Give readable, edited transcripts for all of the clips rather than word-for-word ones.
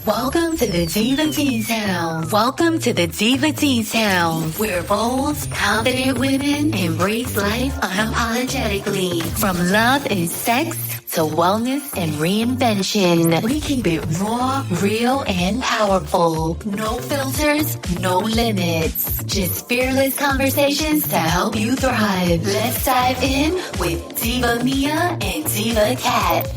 Welcome to the Diva Details. Welcome to the Diva Details, where bold, confident women embrace life unapologetically. From love and sex to wellness and reinvention, we keep it raw, real, and powerful. No filters, no limits. Just fearless conversations to help you thrive. Let's dive in with Diva Mia and Diva Cat.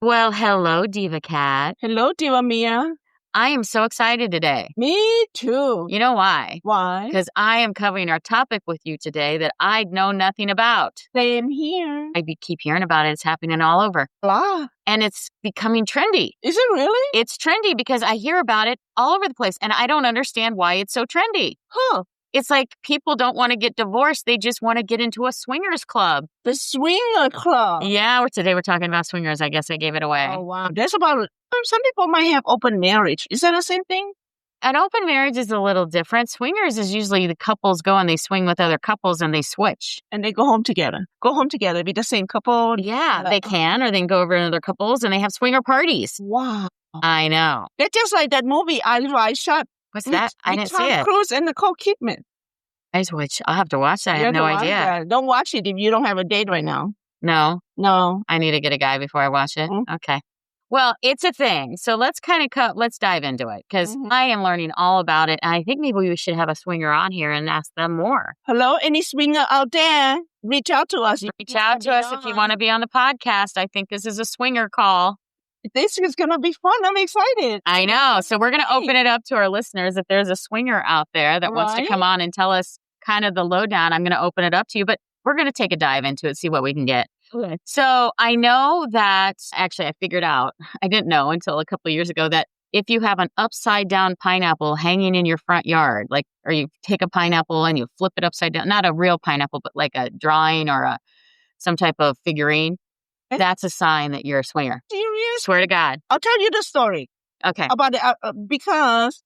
Well, hello, Diva Cat. Hello, Diva Mia. I am so excited today. Me too. You know why? Why? Because I am covering our topic with you today that I know nothing about. Same here. I keep hearing about it. It's happening all over. Blah. And it's becoming trendy. Is it really? It's trendy because I hear about it all over the place. And I don't understand why it's so trendy. Huh. It's like people don't want to get divorced. They just want to get into a swingers club. The swinger club. Yeah, today we're talking about swingers. I guess I gave it away. Oh, wow. There's about, some people might have open marriage. Is that the same thing? An open marriage is a little different. Swingers is usually the couples go and they swing with other couples and they switch. And they go home together. Go home together, be the same couple. Yeah, they can, or they can go over to other couples and they have swinger parties. Wow. I know. That's just like that movie, I Shot. What's that? I didn't see it. Tom Cruise and Nicole Kidman. I'll have to watch that. I have no idea. That. Don't watch it if you don't have a date right now. No? No. I need to get a guy before I watch it? Mm-hmm. Okay. Well, it's a thing. So let's let's dive into it because I am learning all about it. And I think maybe we should have a swinger on here and ask them more. Hello, any swinger out there? Reach out to us. Reach out to us if you want to be on the podcast. I think this is a swinger call. This is going to be fun. I'm excited. I know. So we're going to open it up to our listeners. If there's a swinger out there that wants to come on and tell us kind of the lowdown, I'm going to open it up to you. But we're going to take a dive into it, see what we can get. Okay. So I know that, actually I figured out, I didn't know until a couple of years ago, that if you have an upside down pineapple hanging in your front yard, like, or you take a pineapple and you flip it upside down, not a real pineapple, but like a drawing or some type of figurine, that's a sign that you're a swinger. Serious? Swear to God. I'll tell you the story. Okay. About it because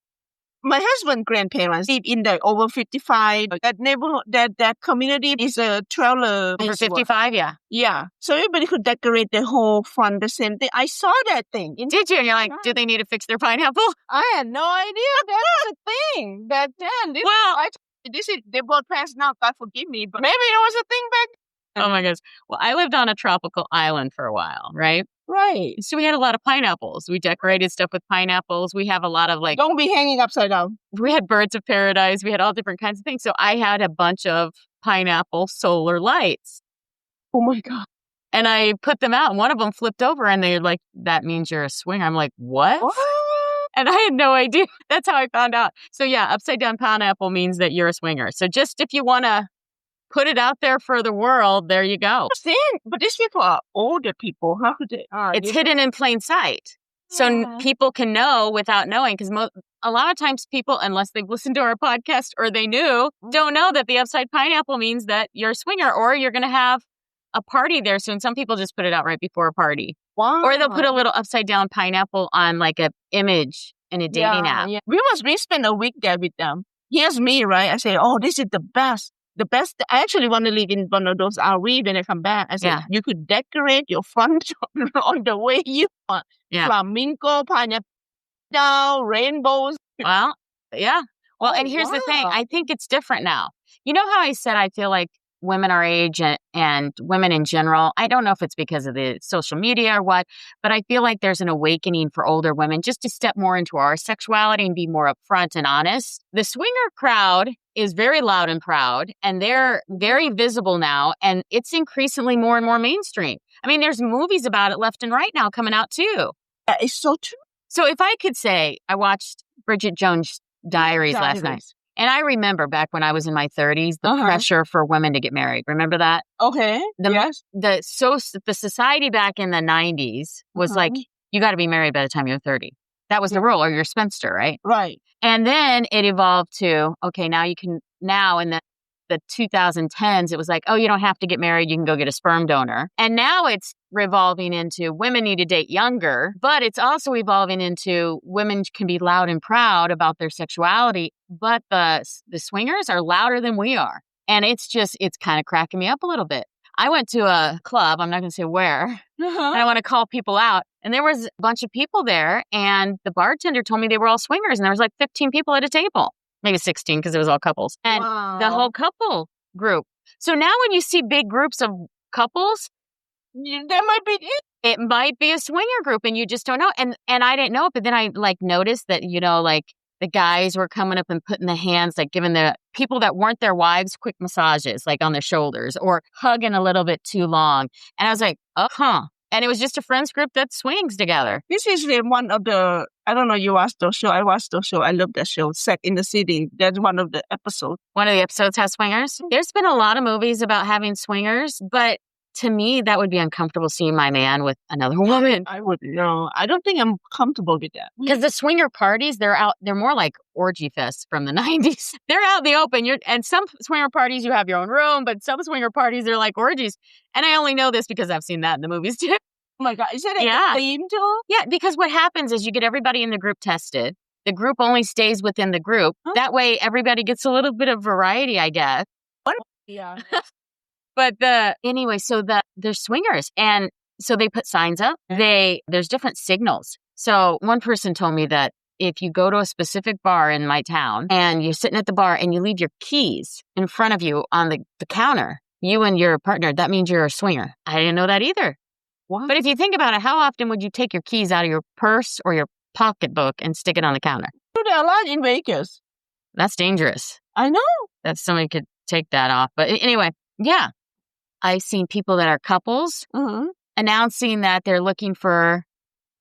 my husband's grandparents live in the over 55. That neighborhood, that community is a trailer. Over 55, yeah. Yeah. So everybody could decorate the whole front the same thing. I saw that thing. Did you? And you're like, do they need to fix their pineapple? I had no idea that's a thing. They both passed now. God forgive me, but maybe it was a thing back then. Oh my gosh. Well, I lived on a tropical island for a while, right? Right. So we had a lot of pineapples. We decorated stuff with pineapples. We have a lot of Don't be hanging upside down. We had birds of paradise. We had all different kinds of things. So I had a bunch of pineapple solar lights. Oh my God. And I put them out and one of them flipped over and they're like, that means you're a swinger. I'm like, what? And I had no idea. That's how I found out. So yeah, upside down pineapple means that you're a swinger. So just if you want to put it out there for the world, there you go. But these people are older people. How could they? It's hidden in plain sight. So people can know without knowing. Because a lot of times people, unless they've listened to our podcast or they knew, don't know that the upside pineapple means that you're a swinger or you're going to have a party there soon. Some people just put it out right before a party. Wow. Or they'll put a little upside down pineapple on like a image in a dating app. Yeah. We spent a week there with them. Here's me, right? I say, oh, this is the best. The best, I actually want to live in one of those RV when I come back. I said, you could decorate your front on the way you want. Yeah. Flamingo, pineapple, rainbows. Well, yeah. Well, and here's the thing. I think it's different now. You know how I said I feel like women our age and women in general, I don't know if it's because of the social media or what, but I feel like there's an awakening for older women just to step more into our sexuality and be more upfront and honest. The swinger crowd is very loud and proud, and they're very visible now, and it's increasingly more and more mainstream. I mean, there's movies about it left and right now coming out too. That is so true. So if I could say, I watched Bridget Jones' Diaries last night. And I remember back when I was in my 30s, the pressure for women to get married. Remember that? Okay. Yes. The society back in the 90s was like, you got to be married by the time you're 30. That was the rule, or you're a spinster, right? Right. And then it evolved to, okay, now you can, now in the 2010s, it was like, oh, you don't have to get married. You can go get a sperm donor. And now it's revolving into women need to date younger, but it's also evolving into women can be loud and proud about their sexuality, but the swingers are louder than we are. And it's kind of cracking me up a little bit. I went to a club, I'm not going to say where, and I want to call people out. And there was a bunch of people there, and the bartender told me they were all swingers, and there was like 15 people at a table, maybe 16 because it was all couples, and the whole couple group. So now when you see big groups of couples, that might be it. It might be a swinger group, and you just don't know. And I didn't know it, but then I like noticed that, like the guys were coming up and putting the hands, like giving the people that weren't their wives quick massages, like on their shoulders, or hugging a little bit too long. And I was like, And it was just a friends group that swings together. This is one of the, I don't know, you watched those show. I watched those show. I love that show, Sex in the City. That's one of the episodes. One of the episodes has swingers. There's been a lot of movies about having swingers, but to me, that would be uncomfortable seeing my man with another woman. I would no. I don't think I'm comfortable with that. Because the swinger parties, they're more like orgy fests from the 90s. They're out in the open. And some swinger parties, you have your own room, but some swinger parties, they're like orgies. And I only know this because I've seen that in the movies too. Oh my God. Is that a theme too? Yeah, because what happens is you get everybody in the group tested. The group only stays within the group. Huh? That way, everybody gets a little bit of variety, I guess. Yeah. But so they're swingers. And so they put signs up. There's different signals. So one person told me that if you go to a specific bar in my town and you're sitting at the bar and you leave your keys in front of you on the counter, you and your partner, that means you're a swinger. I didn't know that either. What? But if you think about it, how often would you take your keys out of your purse or your pocketbook and stick it on the counter? Do that a lot in Vegas. That's dangerous. I know. That somebody could take that off. But anyway, yeah. I've seen people that are couples announcing that they're looking for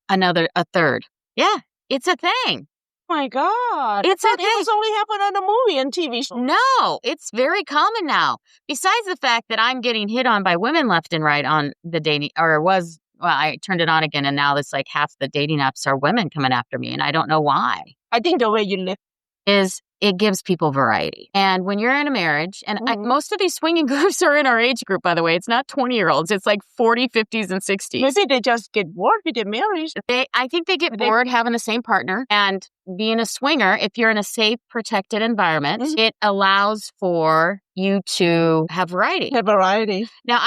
a third. Yeah, it's a thing. Oh my God. It's a thing. It was only happened on a movie and TV show. No, it's very common now. Besides the fact that I'm getting hit on by women left and right on the dating, I turned it on again, and now it's like half the dating apps are women coming after me, and I don't know why. I think the way you live is it gives people variety. And when you're in a marriage, and most of these swinging groups are in our age group, by the way. It's not 20-year-olds. It's like 40, 50s, and 60s. Maybe they just get bored with their marriage. I think they get bored having the same partner. And being a swinger, if you're in a safe, protected environment, it allows for you to have variety. Now,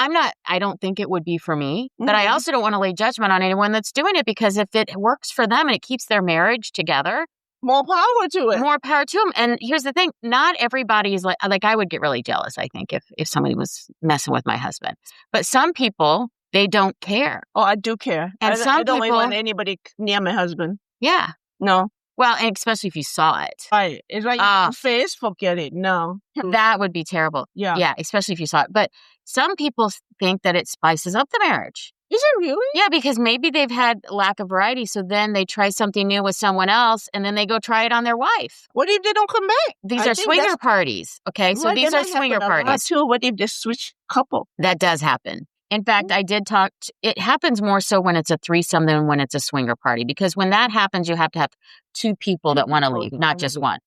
I don't think it would be for me, but I also don't want to lay judgment on anyone that's doing it, because if it works for them and it keeps their marriage together, more power to it. More power to them. And here's the thing. Not everybody is like I would get really jealous, I think, if somebody was messing with my husband. But some people, they don't care. Oh, I do care. And I don't want anybody near my husband. Yeah. No. Well, and especially if you saw it. Right. It's like face, forget it. No. That would be terrible. Yeah. Yeah, especially if you saw it. But some people think that it spices up the marriage. Is it really? Yeah, because maybe they've had lack of variety, so then they try something new with someone else, and then they go try it on their wife. What if they don't come back? These are swinger parties, okay? So these are swinger parties. Too. What if they switch couple? That does happen. In fact, I did talk, it happens more so when it's a threesome than when it's a swinger party, because when that happens, you have to have two people that want to leave, not just one.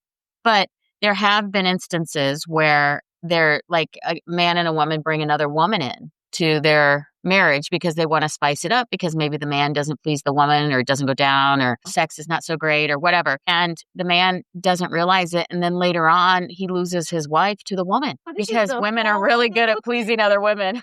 But there have been instances where they're like a man and a woman bring another woman in to their marriage because they want to spice it up, because maybe the man doesn't please the woman, or it doesn't go down, or sex is not so great, or whatever. And the man doesn't realize it. And then later on, he loses his wife to the woman, because women are really good at pleasing other women.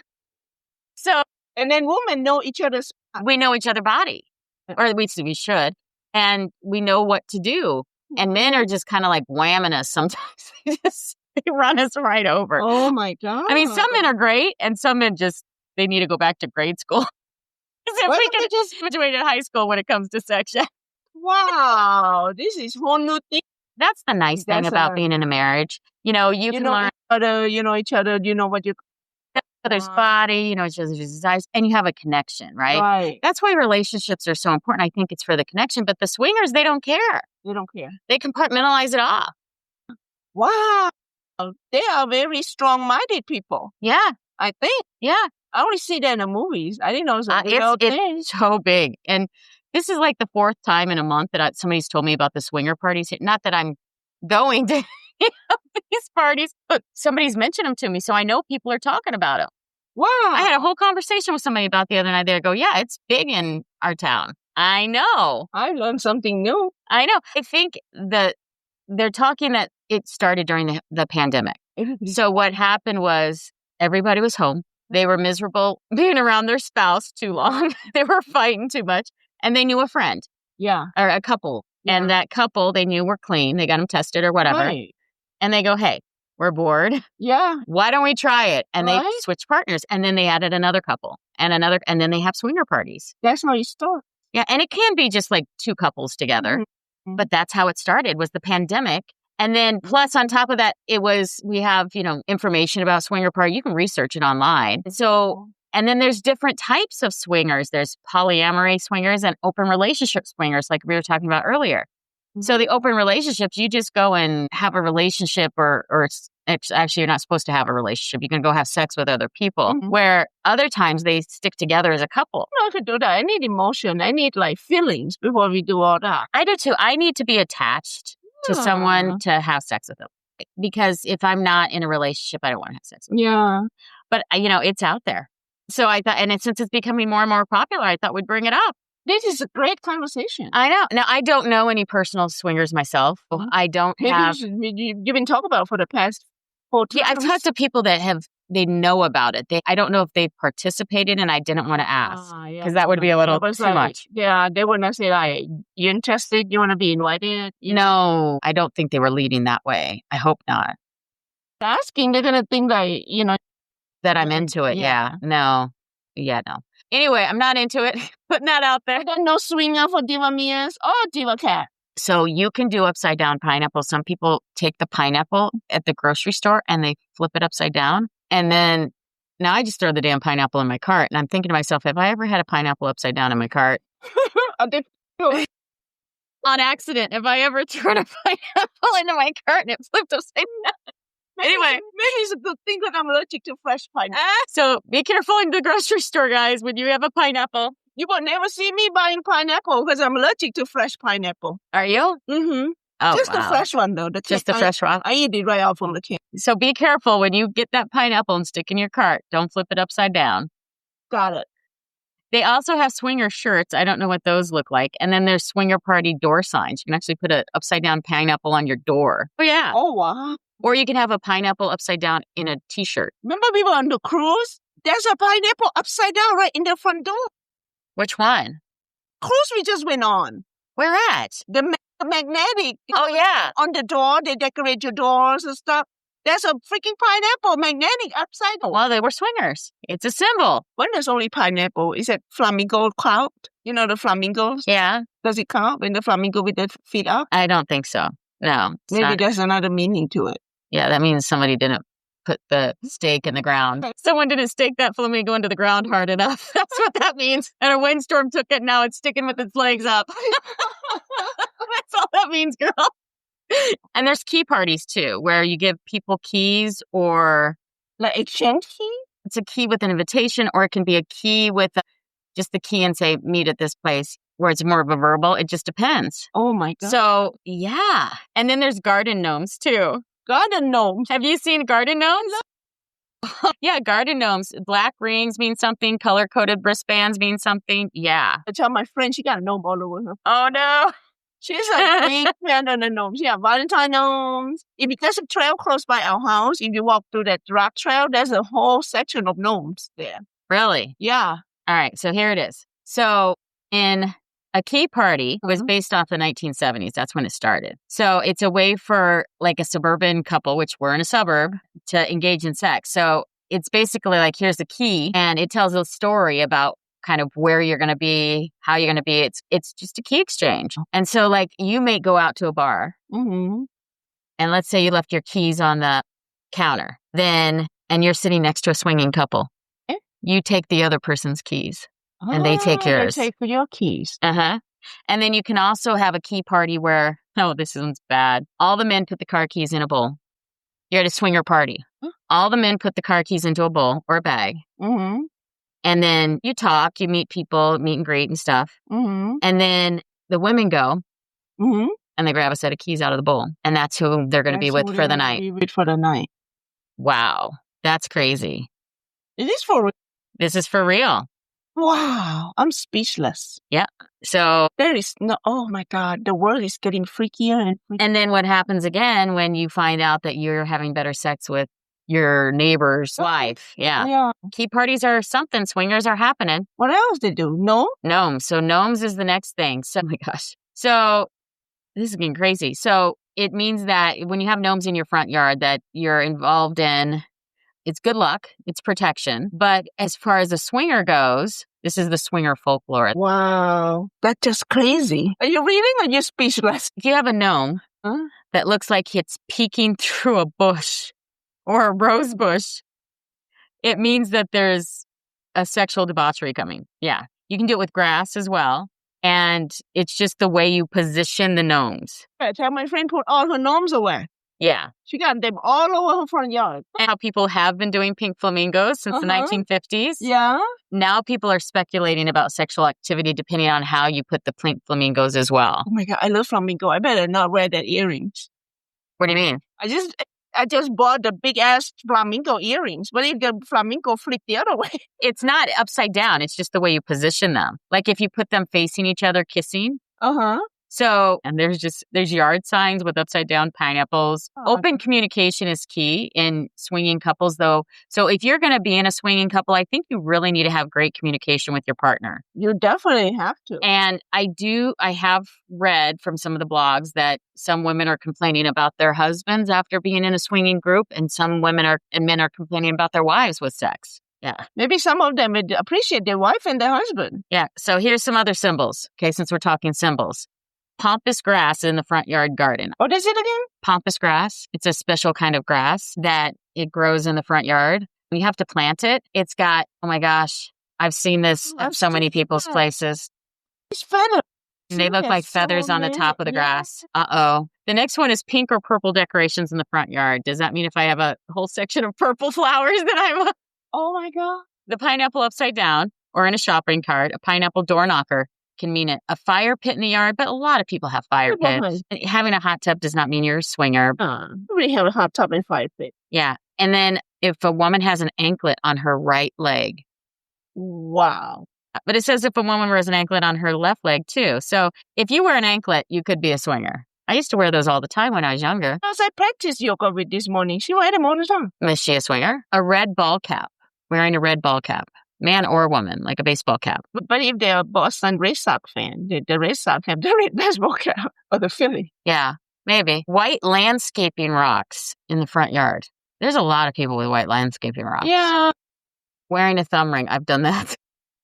So, and then women know each other's. We know each other's body, or at least we should. And we know what to do. And men are just kind of like whamming us sometimes. They run us right over. Oh my God. I mean, some men are great, and some men they need to go back to grade school. We can just graduate high school when it comes to sex. Wow, this is whole new thing. That's the nice thing about being in a marriage. You can learn. You know each other. You know what you. Each other's body. You know each other's desires, and you have a connection, right? Right. That's why relationships are so important. I think it's for the connection. But the swingers, they don't care. They don't care. They compartmentalize it off. Wow. They are very strong-minded people. Yeah. I think. Yeah. I only see that in the movies. I didn't know it was a real thing. It's so big. And this is like the fourth time in a month that somebody's told me about the swinger parties. Not that I'm going to these parties, but somebody's mentioned them to me. So I know people are talking about them. Wow. I had a whole conversation with somebody about the other night. They go, yeah, it's big in our town. I know. I learned something new. I know. I think that they're talking that it started during the pandemic. So what happened was everybody was home. They were miserable being around their spouse too long. They were fighting too much. And they knew a friend. Yeah. Or a couple. Yeah. And that couple they knew were clean. They got them tested or whatever. Right. And they go, hey, we're bored. Yeah. Why don't we try it? And they switched partners. And then they added another couple and another. And then they have swinger parties. That's how you start. Yeah. And it can be just like two couples together. Mm-hmm. But that's how it started, was the pandemic. And then plus on top of that, we have, information about swinger party. You can research it online. So, and then there's different types of swingers. There's polyamory swingers and open relationship swingers, like we were talking about earlier. Mm-hmm. So the open relationships, you just go and have a relationship or actually you're not supposed to have a relationship. You can go have sex with other people, where other times they stick together as a couple. No, I could do that. I need emotion. I need like feelings before we do all that. I do too. I need to be attached to someone to have sex with them. Because if I'm not in a relationship, I don't want to have sex with them. Yeah. But, it's out there. So I thought, and since it's becoming more and more popular, I thought we'd bring it up. This is a great conversation. I know. Now, I don't know any personal swingers myself. I don't have. You've been talking about for the past 14 Yeah, I've talked to people that they know about it. I don't know if they've participated, and I didn't want to ask because that would be a little too much. Yeah, they would not say like, you interested? You want to be invited? No, I don't think they were leading that way. I hope not. Asking, they're going to think like, that I'm into it. Yeah. No. Yeah, no. Anyway, I'm not into it. Putting that out there. There's no swinger for Diva Mias or Diva Cat. So you can do upside down pineapple. Some people take the pineapple at the grocery store and they flip it upside down. And then now I just throw the damn pineapple in my cart. And I'm thinking to myself, have I ever had a pineapple upside down in my cart? On accident, have I ever thrown a pineapple into my cart and it flipped upside down? Anyway, maybe it's a good thing because I'm allergic to fresh pineapple. So be careful in the grocery store, guys, when you have a pineapple. You will never see me buying pineapple because I'm allergic to fresh pineapple. Are you? Mm-hmm. Oh, just the fresh one, though. Just the fresh one? I eat it right out from the can. So be careful when you get that pineapple and stick in your cart. Don't flip it upside down. Got it. They also have swinger shirts. I don't know what those look like. And then there's swinger party door signs. You can actually put an upside down pineapple on your door. Oh, yeah. Oh, wow. Or you can have a pineapple upside down in a T-shirt. Remember we were on the cruise? There's a pineapple upside down right in the front door. Which one? Cruise we just went on. Where at? The magnetic. Oh, yeah. On the door, they decorate your doors and stuff. There's a freaking pineapple magnetic upside down. Well, they were swingers. It's a symbol. When there's only pineapple, is it flamingo count? You know the flamingos? Yeah. Does it count when the flamingo with the feet up? I don't think so. No. Maybe there's another meaning to it. Yeah, that means somebody didn't put the stake in the ground. Someone didn't stake that flamingo into the ground hard enough. That's what that means. And a windstorm took it, now it's sticking with its legs up. That's all that means, girl. And there's key parties, too, where you give people keys or... Like exchange key? It's a key with an invitation, or it can be a key with just the key and say, meet at this place, where it's more of a verbal. It just depends. Oh, my God. So, yeah. And then there's garden gnomes, too. Garden gnomes? Have you seen garden gnomes? Yeah, garden gnomes. Black rings mean something. Color-coded wristbands mean something. Yeah. I tell my friend she got a gnome all over her. Oh, no. She's a big fan of the gnomes. Yeah, Valentine gnomes. If there's a trail close by our house, if you walk through that rock trail, there's a whole section of gnomes there. Really? Yeah. All right, so here it is. So in a key party was based off the 1970s. That's when it started. So it's a way for like a suburban couple, which we're in a suburb, to engage in sex. So it's basically like, here's the key, and it tells a story about kind of where you're going to be, how you're going to be. It's just a key exchange. And so like you may go out to a bar and let's say you left your keys on the counter and you're sitting next to a swinging couple. You take the other person's keys and they take yours. They take your keys. Uh-huh. And then you can also have a key party where, this one's bad. All the men put the car keys in a bowl. You're at a swinger party. All the men put the car keys into a bowl or a bag. And then you talk, you meet people, meet and greet and stuff. And then the women go and they grab a set of keys out of the bowl. And that's who they're going to be with for the night. For the night. Wow. That's crazy. It is for real. This is for real. Wow. I'm speechless. Yeah. So there is no, oh my God, the world is getting freakier and freakier. And then what happens again when you find out that you're having better sex with your neighbor's wife. Yeah. Yeah. Key parties are something. Swingers are happening. What else they do? No? Gnomes. So gnomes is the next thing. So, oh my gosh. So this is getting crazy. So it means that when you have gnomes in your front yard that you're involved in, it's good luck, it's protection. But as far as a swinger goes, this is the swinger folklore. Wow. That's just crazy. Are you reading or are you speechless? If you have a gnome that looks like it's peeking through a bush or a rose bush, it means that there's a sexual debauchery coming. Yeah. You can do it with grass as well. And it's just the way you position the gnomes. I tell my friend put all her gnomes away. Yeah. She got them all over her front yard. And how people have been doing pink flamingos since the 1950s. Yeah. Now people are speculating about sexual activity depending on how you put the pink flamingos as well. Oh my God, I love flamingo. I better not wear that earrings. What do you mean? I just bought the big ass flamingo earrings. What if the flamingo flip the other way? It's not upside down. It's just the way you position them. Like if you put them facing each other, kissing. So, and there's yard signs with upside down pineapples. Open communication is key in swinging couples though. So if you're going to be in a swinging couple, I think you really need to have great communication with your partner. You definitely have to. And I have read from some of the blogs that some women are complaining about their husbands after being in a swinging group, and some men are complaining about their wives with sex. Yeah. Maybe some of them would appreciate their wife and their husband. Yeah. So here's some other symbols. Okay. Since we're talking symbols. Pampas grass in the front yard garden. What is it again? Pampas grass. It's a special kind of grass that it grows in the front yard. You have to plant it. It's got, oh my gosh, I've seen this at so many people's places. It's feathers. They look like feathers on the top of the grass. Uh-oh. The next one is pink or purple decorations in the front yard. Does that mean if I have a whole section of purple flowers that I'm... Oh my God. The pineapple upside down or in a shopping cart, a pineapple door knocker can mean it. A fire pit in the yard, but a lot of people have fire pits. Having a hot tub does not mean you're a swinger. We have a hot tub and fire pit. Yeah. And then if a woman has an anklet on her right leg. Wow. But it says if a woman wears an anklet on her left leg too. So if you wear an anklet, you could be a swinger. I used to wear those all the time when I was younger. As I practiced yoga with this morning, she wear them all the time. Is she a swinger? A red ball cap. Wearing a red ball cap. Man or woman, like a baseball cap. But if they're a Boston Red Sox fan, the Red Sox have the red baseball cap or the Philly. Yeah, maybe. White landscaping rocks in the front yard. There's a lot of people with white landscaping rocks. Yeah. Wearing a thumb ring. I've done that.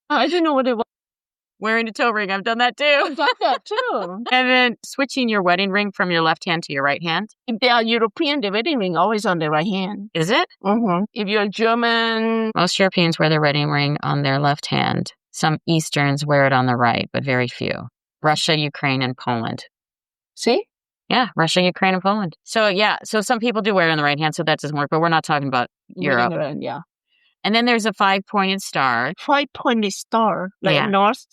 I didn't know what it was. Wearing a toe ring. I've done that too. I've done that too. And then switching your wedding ring from your left hand to your right hand. If they are European, the wedding ring always on their right hand. Is it? Mm-hmm. If you're German. Most Europeans wear their wedding ring on their left hand. Some Easterns wear it on the right, but very few. Russia, Ukraine, and Poland. See? Yeah, Russia, Ukraine, and Poland. So yeah, so some people do wear it on the right hand, so that doesn't work, but we're not talking about Europe. Yeah. And then there's a 5-pointed star. 5-pointed star? Like north,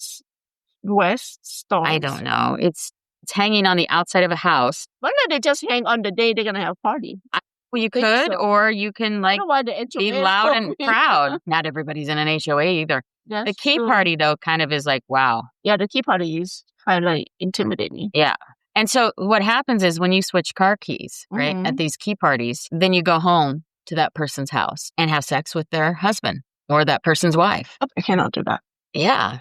west star? I don't know. It's hanging on the outside of a house. Why don't they just hang on the day they're going to have a party? Well, you could, or you can like be loud and proud. Not everybody's in an HOA either. The key party, though, kind of is like, wow. Yeah, the key party is kind of like intimidating. Yeah. And so what happens is when you switch car keys, right, at these key parties, then you go home to that person's house and have sex with their husband or that person's wife. I cannot do that. Yeah.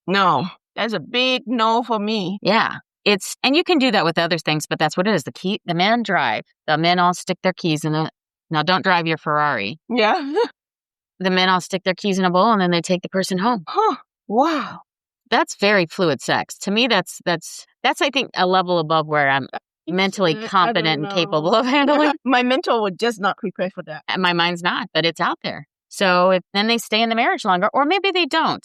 No, that's a big no for me. Yeah. And you can do that with other things, but that's what it is. The men drive. The men all stick their keys in now don't drive your Ferrari. Yeah. The men all stick their keys in a bowl and then they take the person home. Huh. Wow. That's very fluid sex. To me, that's I think a level above where I'm mentally competent and capable of handling. My mental would just not prepare for that. And my mind's not, but it's out there. So then they stay in the marriage longer, or maybe they don't.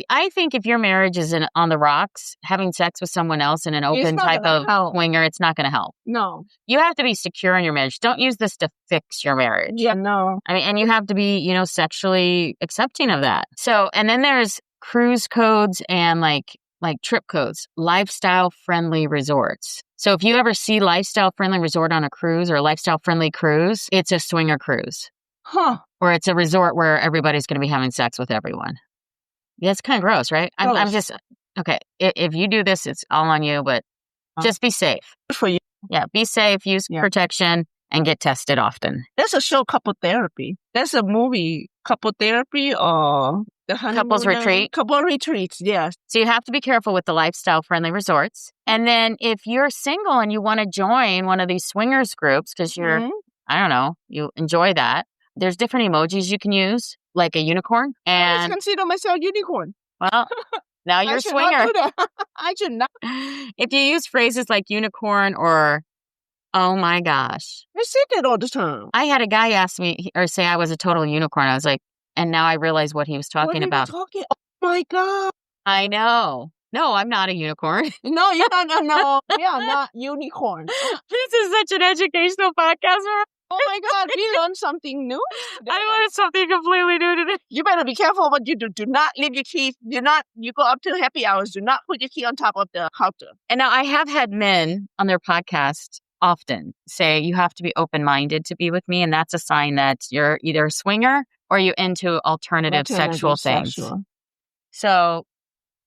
I think if your marriage is on the rocks, having sex with someone else in an open type of swinger, it's not going to help. No. You have to be secure in your marriage. Don't use this to fix your marriage. Yeah, no. I mean, and you have to be, sexually accepting of that. So, and then there's cruise codes and like trip codes, lifestyle-friendly resorts. So if you ever see lifestyle-friendly resort on a cruise or a lifestyle-friendly cruise, it's a swinger cruise. Huh. Or it's a resort where everybody's going to be having sex with everyone. Yeah, it's kind of gross, right? I'm just, okay, if you do this, it's all on you, but just be safe. Good for you. Yeah, be safe, use protection, and get tested often. There's a show, Couple Therapy. There's a movie, Couple Therapy, or the Couples retreat. Couple retreats, yes. So you have to be careful with the lifestyle-friendly resorts. And then if you're single and you want to join one of these swingers groups because you're, I don't know, you enjoy that, there's different emojis you can use, like a unicorn. I And consider myself unicorn. well, now you're a swinger. Not do that. I should not. If you use phrases like unicorn or oh my gosh. I say that all the time. I had a guy ask me or say I was a total unicorn. I was like, and now I realize what he was talking about. Oh my God. I know. No, I'm not a unicorn. No, you're not. No, we are not unicorn. This is such an educational podcast. Oh my God, we learned something new today. I learned something completely new today. You better be careful what you do. Do not leave your keys. You go up to happy hours. Do not put your key on top of the counter. And now I have had men on their podcast often say you have to be open-minded to be with me. And that's a sign that you're either a swinger or you're into alternative sexual things. So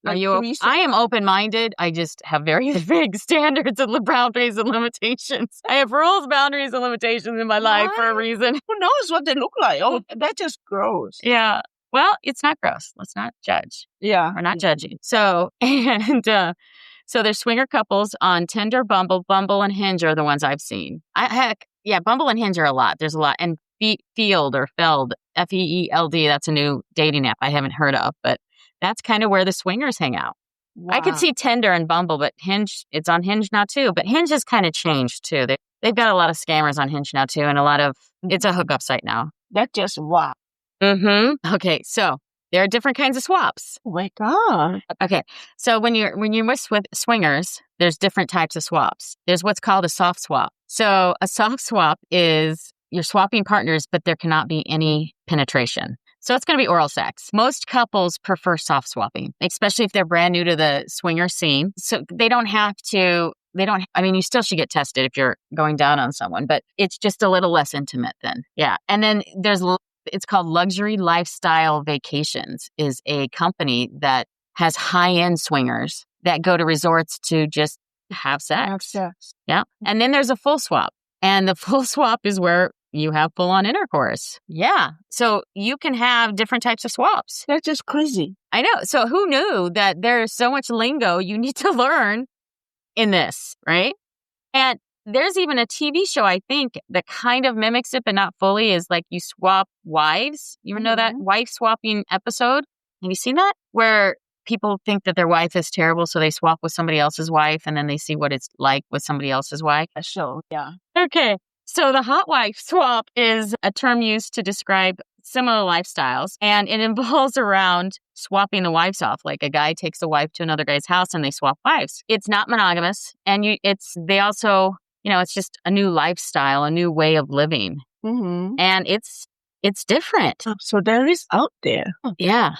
Like I am open-minded. I just have very vague standards and boundaries and limitations. I have rules, boundaries, and limitations in my life for a reason. Who knows what they look like? Oh, that's just gross. Yeah. Well, it's not gross. Let's not judge. Yeah. We're not judging. So, so there's swinger couples on Tinder, Bumble, and Hinge are the ones I've seen. Bumble and Hinge are a lot. There's a lot. And Feld, Feeld, that's a new dating app I haven't heard of, but that's kind of where the swingers hang out. Wow. I could see Tinder and Bumble, but Hinge, it's on Hinge now too. But Hinge has kind of changed too. They've got a lot of scammers on Hinge now too, and it's a hookup site now. That's just wow. Mm-hmm. Okay, so there are different kinds of swaps. Oh my God. Okay, so when you're with swingers, there's different types of swaps. There's what's called a soft swap. So a soft swap is you're swapping partners, but there cannot be any penetration. So it's going to be oral sex. Most couples prefer soft swapping, especially if they're brand new to the swinger scene. So you still should get tested if you're going down on someone, but it's just a little less intimate then. Yeah. And then it's called Luxury Lifestyle Vacations is a company that has high-end swingers that go to resorts to just have sex. Yeah. And then there's a full swap. And the full swap is where you have full-on intercourse. Yeah. So you can have different types of swaps. That's just crazy. I know. So who knew that there's so much lingo you need to learn in this, right? And there's even a TV show, I think, that kind of mimics it, but not fully, is like you swap wives. You know that wife swapping episode? Have you seen that? Where people think that their wife is terrible, so they swap with somebody else's wife, and then they see what it's like with somebody else's wife. A show, yeah. Okay. So the hot wife swap is a term used to describe similar lifestyles, and it involves around swapping the wives off. Like a guy takes a wife to another guy's house and they swap wives. It's not monogamous, and it's just a new lifestyle, a new way of living, and it's different. So there is out there. Yeah.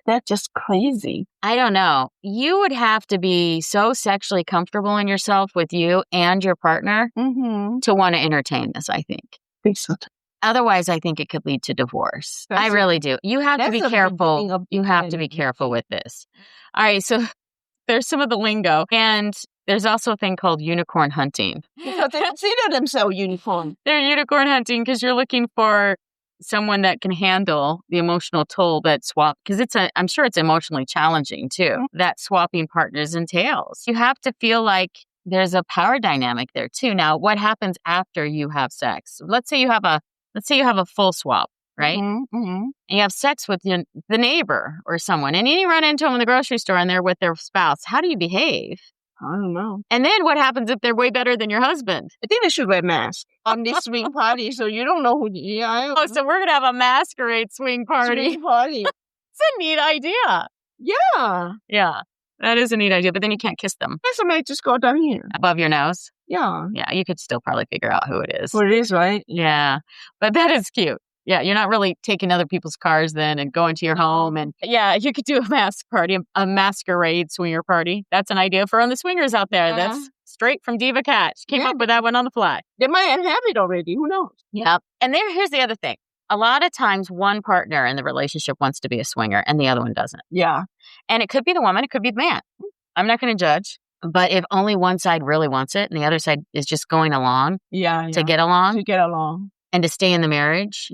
That's just crazy. I don't know. You would have to be so sexually comfortable in yourself with you and your partner to want to entertain this, I think. I think so. Otherwise, I think it could lead to divorce. I really do. You have to be careful. You have to be careful with this. All right. So there's some of the lingo. And there's also a thing called unicorn hunting. Because they consider themselves unicorn. They're unicorn hunting because you're looking for someone that can handle the emotional toll that swap, because I'm sure it's emotionally challenging too, that swapping partners entails. You have to feel like there's a power dynamic there too. Now, what happens after you have sex? Let's say you have a full swap, right? And you have sex with the neighbor or someone, and you run into them in the grocery store and they're with their spouse. How do you behave? I don't know. And then what happens if they're way better than your husband? I think they should wear masks on this swing party, so you don't know who. So we're gonna have a masquerade swing party. It's a neat idea. Yeah, that is a neat idea. But then you can't kiss them. Somebody just go down here above your nose. Yeah, you could still probably figure out who it is. Who it is, right? Yeah, but that is cute. Yeah, you're not really taking other people's cars then and going to your home. And yeah, you could do a mask party, a masquerade swinger party. That's an idea for the swingers out there. That's straight from Diva Cat. She came up with that one on the fly. They might have it already. Who knows? Yeah. And here's the other thing. A lot of times one partner in the relationship wants to be a swinger and the other one doesn't. Yeah. And it could be the woman. It could be the man. I'm not going to judge. But if only one side really wants it and the other side is just going along to get along and to stay in the marriage,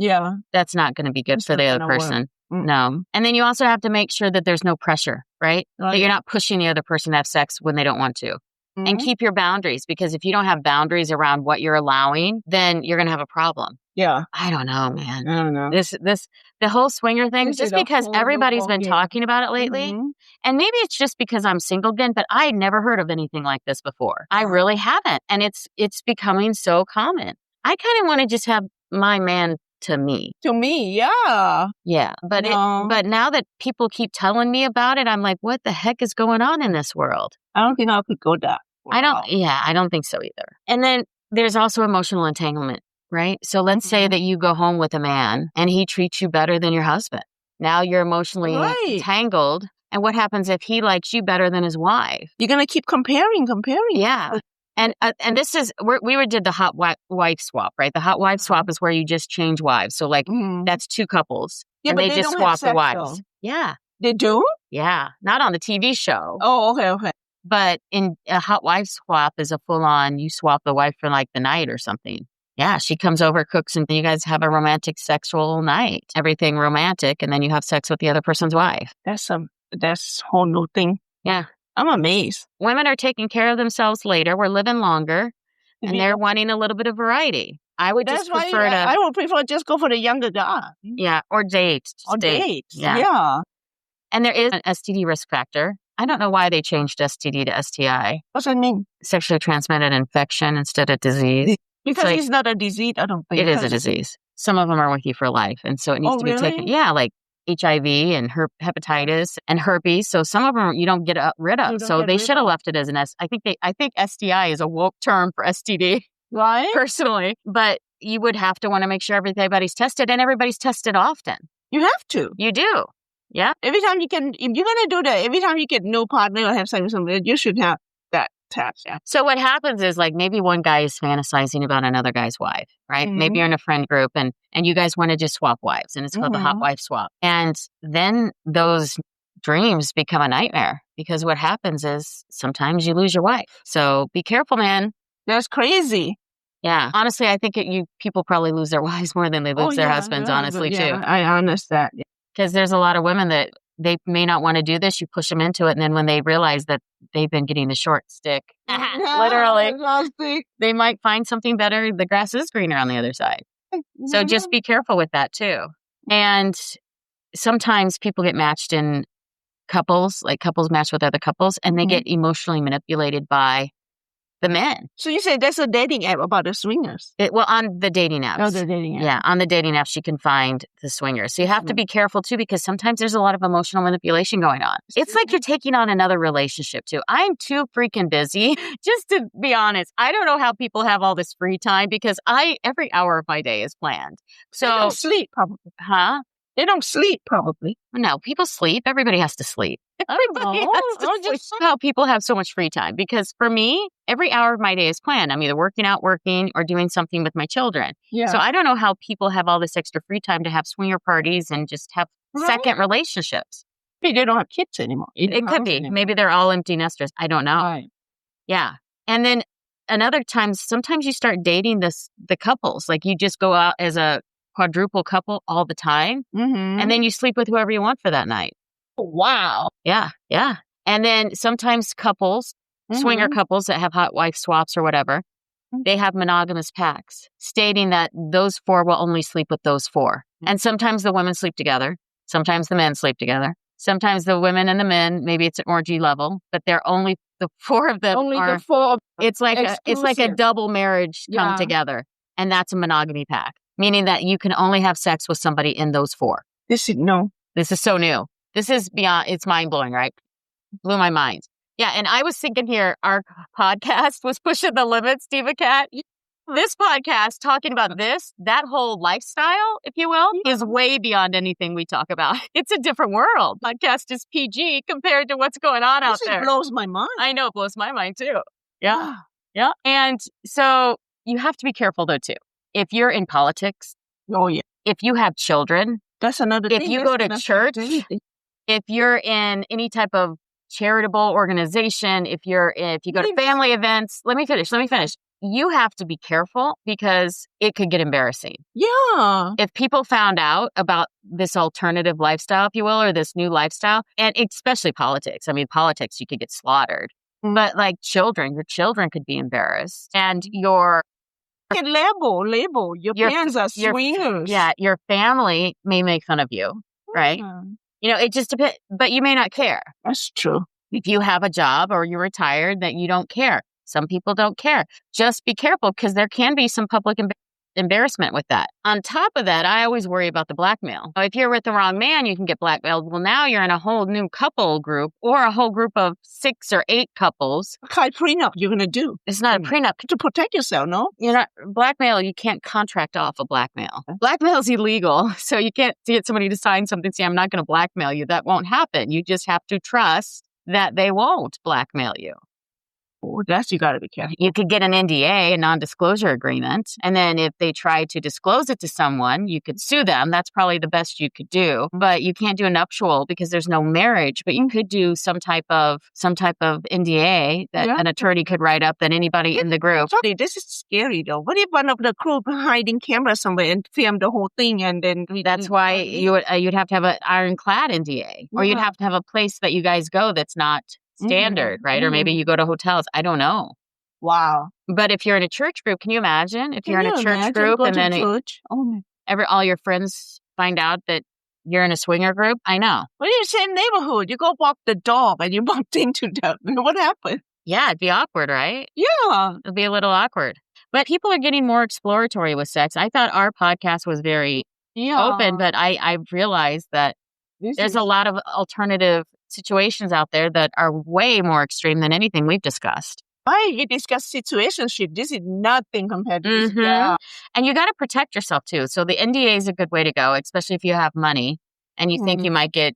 that's not going to be good for the other person. No. And then you also have to make sure that there's no pressure, right? That you're not pushing the other person to have sex when they don't want to. And keep your boundaries, because if you don't have boundaries around what you're allowing, then you're going to have a problem. Yeah. I don't know, man. I don't know. The whole swinger thing, just because everybody's been talking about it lately, and maybe it's just because I'm single again, but I had never heard of anything like this before. I really haven't. And it's becoming so common. I kind of want to just have my man to me. To me, yeah. Yeah. But now that people keep telling me about it, I'm like, what the heck is going on in this world? I don't think I could go that. I don't think so either. And then there's also emotional entanglement, right? So let's say that you go home with a man and he treats you better than your husband. Now you're emotionally entangled. And what happens if he likes you better than his wife? You're going to keep comparing. Yeah. And this is, we did the hot wife swap, right? The hot wife swap is where you just change wives. So like that's two couples and they just swap the wives. Yeah. They do? Yeah. Not on the TV show. Oh, okay. But in a hot wife swap is a full on, you swap the wife for like the night or something. Yeah. She comes over, cooks, and you guys have a romantic sexual night. Everything romantic. And then you have sex with the other person's wife. That's a whole new thing. Yeah. I'm amazed. Women are taking care of themselves later. We're living longer, and they're wanting a little bit of variety. I would just prefer I would prefer just go for the younger guy. Yeah, or date. Date. Yeah. And there is an STD risk factor. I don't know why they changed STD to STI. What's that mean? Sexually transmitted infection instead of disease. Because it's not a disease, I don't think. It is a disease. Some of them are with you for life, and so it needs to be taken. Yeah, like HIV and hepatitis and herpes. So some of them you don't get rid of. So they should have left it as an I think STI is a woke term for STD. Right? Personally. But you would have to want to make sure everybody's tested, and everybody's tested often. You have to. You do. Yeah. Every time if you're going to do that, every time you get no partner or have sex with somebody, you should have that test. Yeah. So what happens is like maybe one guy is fantasizing about another guy's wife, right? Maybe you're in a friend group and you guys want to just swap wives, and it's called the hot wife swap. And then those dreams become a nightmare, because what happens is sometimes you lose your wife. So be careful, man. That's crazy. Yeah. Honestly, I think people probably lose their wives more than they lose their husbands, honestly, too. I understand. Because there's a lot of women that they may not want to do this. You push them into it. And then when they realize that they've been getting the short stick, literally, they might find something better. The grass is greener on the other side. So just be careful with that, too. And sometimes people get matched in couples, like couples match with other couples, and they get emotionally manipulated by the men. So you say there's a dating app about the swingers? On the dating apps. Oh, the dating apps. Yeah, on the dating apps, you can find the swingers. So you have to be careful, too, because sometimes there's a lot of emotional manipulation going on. It's like you're taking on another relationship, too. I'm too freaking busy. Just to be honest, I don't know how people have all this free time, because every hour of my day is planned. So they don't sleep, probably. Huh? They don't sleep, probably. No, people sleep. Everybody has to sleep. Everybody has to sleep. How people have so much free time. Because for me, every hour of my day is planned. I'm either working, or doing something with my children. Yeah. So I don't know how people have all this extra free time to have swinger parties and just have second relationships. Maybe they don't have kids anymore. It could be. Anymore. Maybe they're all empty nesters. I don't know. Right. Yeah. And then sometimes you start dating the couples. Like you just go out as a quadruple couple all the time. And then you sleep with whoever you want for that night. Wow. Yeah. Yeah. And then sometimes couples, swinger couples that have hot wife swaps or whatever, they have monogamous pacts stating that those four will only sleep with those four. And sometimes the women sleep together. Sometimes the men sleep together. Sometimes the women and the men, maybe it's an orgy level, but they're only the four of them. Only the four. It's like a double marriage come together. And that's a monogamy pact. Meaning that you can only have sex with somebody in those four. This is so new. This is beyond, it's mind-blowing, right? Blew my mind. Yeah, and I was thinking here, our podcast was pushing the limits, Diva Cat. This podcast, talking about that whole lifestyle, if you will, is way beyond anything we talk about. It's a different world. Podcast is PG compared to what's going on out there. It blows my mind. I know, it blows my mind too. Yeah. Yeah. And so you have to be careful though, too. If you're in politics, if you have children, that's another thing. If you go to church, if you're in any type of charitable organization, if you go to family events, let me finish. You have to be careful because it could get embarrassing. Yeah. If people found out about this alternative lifestyle, if you will, or this new lifestyle, and especially politics. I mean, politics, you could get slaughtered. But like your children could be embarrassed. And your your parents are swingers. Your family may make fun of you, right? It just depends, but you may not care. That's true. If you have a job or you're retired, that you don't care. Some people don't care. Just be careful because there can be some public embarrassment with that. On top of that, I always worry about the blackmail. If you're with the wrong man, you can get blackmailed. Well, now you're in a whole new couple group or a whole group of 6 or 8 couples. What kind of prenup you're going to do? It's not a prenup. To protect yourself, no? You're not blackmail. You can't contract off a blackmail. Blackmail is illegal. So you can't get somebody to sign something, say, I'm not going to blackmail you. That won't happen. You just have to trust that they won't blackmail you. Oh, you got to be careful. You could get an NDA, a non-disclosure agreement. And then if they try to disclose it to someone, you could sue them. That's probably the best you could do. But you can't do a nuptial because there's no marriage. But you could do some type of NDA that an attorney could write up that anybody in the group. Sorry, this is scary though. What if one of the crew hiding camera somewhere and film the whole thing and then... That's why you'd have to have an ironclad NDA. Or you'd have to have a place that you guys go that's not standard, right? Or maybe you go to hotels. I don't know. Wow. But if you're in a church group, can you imagine if you're in a church group and then all your friends find out that you're in a swinger group? I know. Well, you're in the same neighborhood. You go walk the dog and you bumped into them. What happened? Yeah, it'd be awkward, right? Yeah. It'd be a little awkward. But people are getting more exploratory with sex. I thought our podcast was very open, but I've realized that there's a lot of alternative situations out there that are way more extreme than anything we've discussed. You discuss situationship. This is nothing compared to this. Yeah. And you got to protect yourself too. So the NDA is a good way to go, especially if you have money and you think you might get,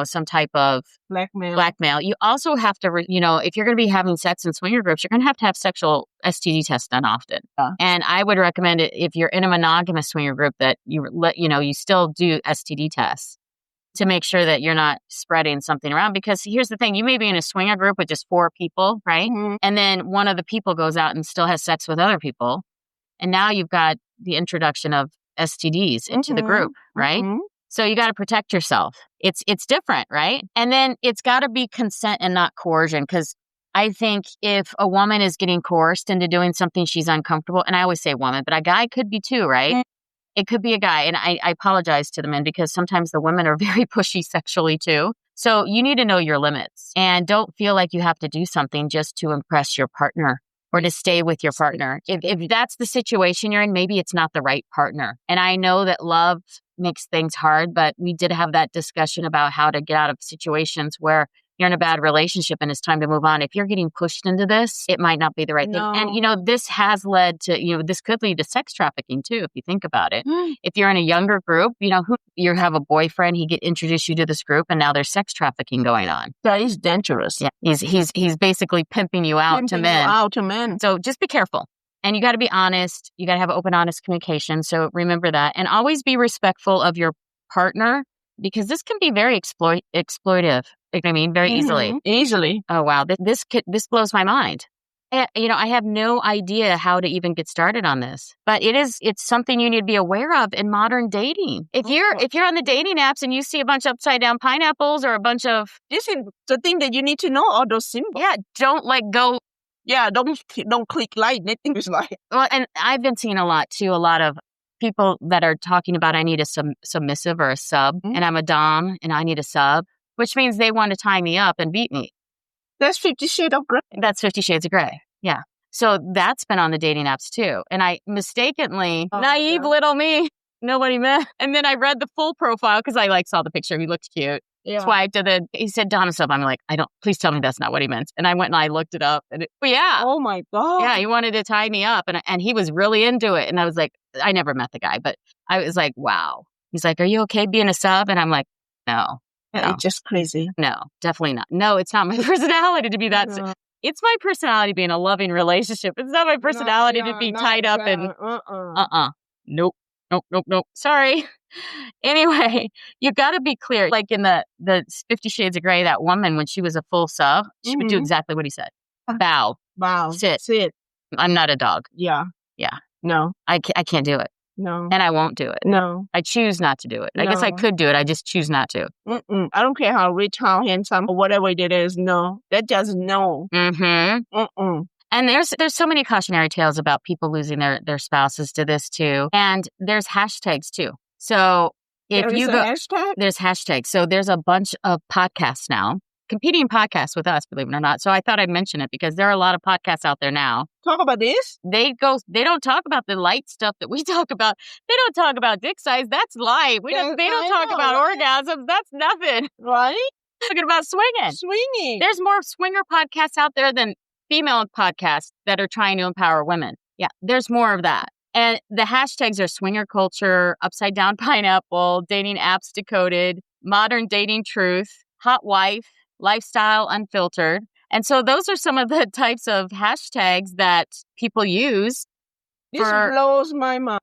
some type of blackmail. You also have to, if you're going to be having sex in swinger groups, you're going to have sexual STD tests done often. And I would recommend it if you're in a monogamous swinger group that you still do STD tests to make sure that you're not spreading something around. Because here's the thing, you may be in a swinger group with just 4 people, right? And then one of the people goes out and still has sex with other people. And now you've got the introduction of STDs into the group, right? So you got to protect yourself. It's different, right? And then it's got to be consent and not coercion. Because I think if a woman is getting coerced into doing something she's uncomfortable, and I always say woman, but a guy could be too, right? It could be a guy. And I apologize to the men because sometimes the women are very pushy sexually too. So you need to know your limits and don't feel like you have to do something just to impress your partner or to stay with your partner. If that's the situation you're in, maybe it's not the right partner. And I know that love makes things hard, but we did have that discussion about how to get out of situations where you're in a bad relationship and it's time to move on. If you're getting pushed into this, it might not be the right thing. And, this has led to, this could lead to sex trafficking too, if you think about it. If you're in a younger group, you have a boyfriend, he get introduced you to this group and now there's sex trafficking going on. That is dangerous. Yeah. He's basically pimping you out to men. So just be careful. And you got to be honest. You got to have open, honest communication. So remember that. And always be respectful of your partner because this can be very exploitive. You know what I mean? Very easily. Easily. Oh, wow. This blows my mind. I have no idea how to even get started on this, but it's something you need to be aware of in modern dating. If you're on the dating apps and you see a bunch of upside down pineapples or a bunch of... This is the thing that you need to know, all those symbols. Yeah, don't go... Yeah, don't click like. Nothing is like... Well, and I've been seeing a lot of people that are talking about I need a submissive or a sub, and I'm a dom and I need a sub. Which means they want to tie me up and beat me. That's 50 Shades of Grey. That's 50 Shades of Grey. Yeah. So that's been on the dating apps too. And I mistakenly, naive little me, nobody met. And then I read the full profile because I saw the picture. He looked cute. Yeah. Swiped and then he said Dom sub. I'm like, please tell me that's not what he meant. And I went and I looked it up. And oh my God. Yeah, he wanted to tie me up and he was really into it. And I was like, I never met the guy, but I was like, wow. He's like, are you okay being a sub? And I'm like, no. No. It's just crazy. No, definitely not. No, it's not my personality to be that. No. It's my personality to be in a loving relationship. It's not my personality to be tied up and... Nope. Sorry. Anyway, you got to be clear. Like in the 50 Shades of Grey, that woman, when she was a full sub, she would do exactly what he said. Bow. Sit. I'm not a dog. Yeah. Yeah. No. I can't do it. No. And I won't do it. No. I choose not to do it. I guess I could do it. I just choose not to. I don't care how rich, how handsome, or whatever it is. No. That just no. Mm-hmm. And there's so many cautionary tales about people losing their spouses to this too. And there's hashtags too. So if you go, there's hashtags. So there's a bunch of podcasts now, competing podcasts with us, believe it or not. So I thought I'd mention it because there are a lot of podcasts out there now. Talk about this? They don't talk about the light stuff that we talk about. They don't talk about dick size. That's light. They don't talk about orgasms. That's nothing. Right? Talking about swinging. There's more swinger podcasts out there than female podcasts that are trying to empower women. Yeah, there's more of that. And the hashtags are swinger culture, upside down pineapple, dating apps decoded, modern dating truth, hot wife, lifestyle unfiltered. And so those are some of the types of hashtags that people use. This blows my mind.